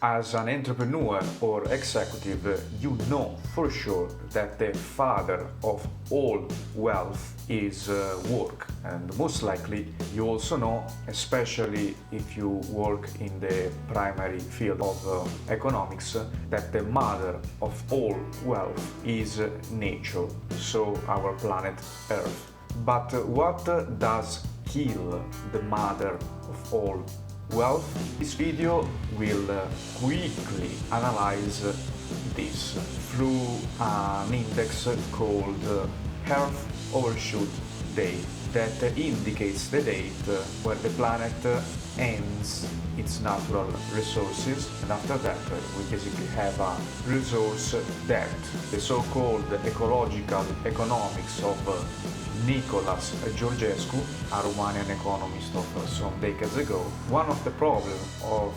As an entrepreneur or executive, you know for sure that the father of all wealth is work. And most likely you also know, especially if you work in the primary field of economics, that the mother of all wealth is nature, so our planet Earth. But what does kill the mother of all wealth? This video will quickly analyze this through an index called Earth Overshoot Date that indicates the date where the planet ends its natural resources, and after that we basically have a resource debt. The so-called ecological economics of Nicolas Georgescu, a Romanian economist of some decades ago. One of the problems of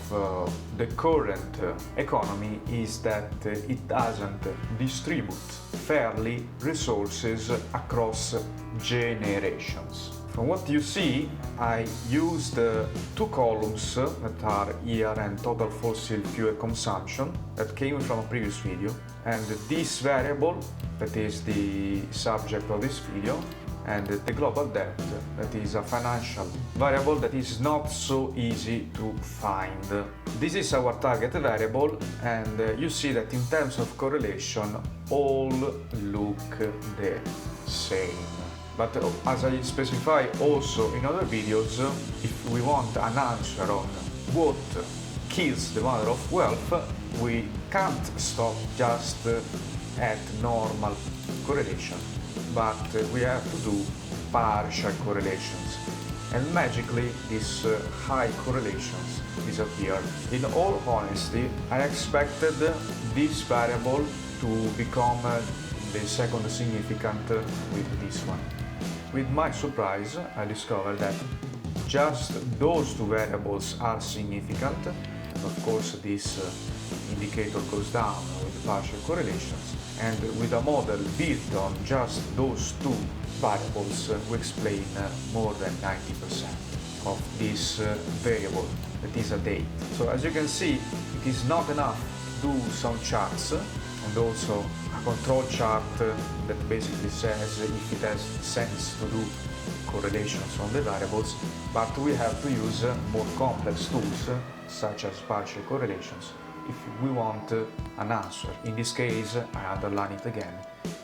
the current economy is that it doesn't distribute fairly resources across generations. From what you see, I used two columns that are year and total fossil fuel consumption that came from a previous video, and this variable that is the subject of this video, and the global debt that is a financial variable that is not so easy to find. This is our target variable, and you see that in terms of correlation all look the same. But as I specify also in other videos, if we want an answer on what kills the mother of wealth, we can't stop just at normal correlation, but we have to do partial correlations. And magically these high correlations disappear. In all honesty, I expected this variable to become the second significant with this one. With my surprise, I discovered that just those two variables are significant. Of course, this indicator goes down with partial correlations, and with a model built on just those two variables, we explain more than 90% of this variable, that is a date. So as you can see, it is not enough to do some charts, and also a control chart that basically says if it has sense to do correlations on the variables, but we have to use more complex tools such as partial correlations if we want an answer. In this case, I underline it again,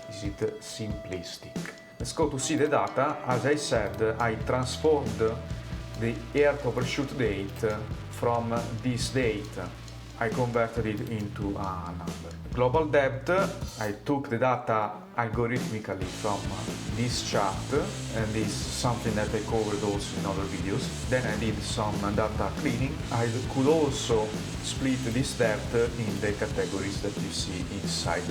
is it simplistic? Let's go to see the data. As I said, I transformed the Earth overshoot date from this date. I converted it into a number. Global debt, I took the data algorithmically from this chart, and this is something that I covered also in other videos. Then I did some data cleaning. I could also split this debt in the categories that you see inside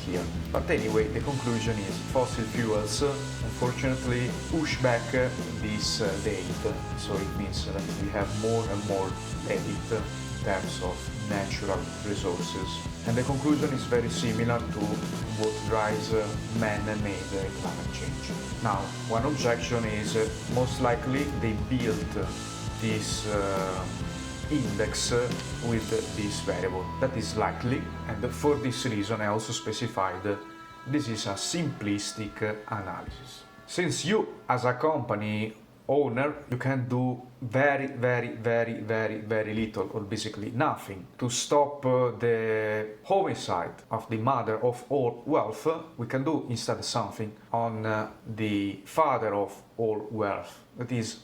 here. But anyway, the conclusion is fossil fuels unfortunately push back this date, so it means that we have more and more debit in terms of natural resources. And the conclusion is very similar to what drives man-made climate change. Now, one objection is most likely they built this index with this variable. That is likely, and for this reason I also specified this is a simplistic analysis. Since you, as a company owner, you can do very little, or basically nothing, to stop the homicide of the mother of all wealth. We can do instead something on the father of all wealth, that is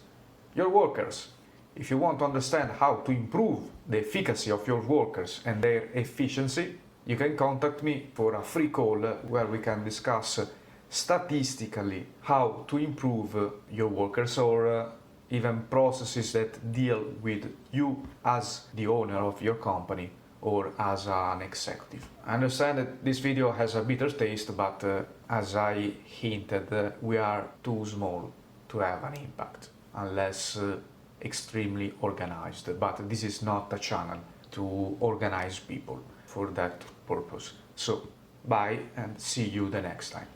your workers. If you want to understand how to improve the efficacy of your workers and their efficiency, you can contact me for a free call where we can discuss statistically how to improve your workers, or even processes that deal with you as the owner of your company or as an executive. I understand that this video has a bitter taste, but as I hinted, we are too small to have an impact unless extremely organized. But this is not a channel to organize people for that purpose. So bye, and see you the next time.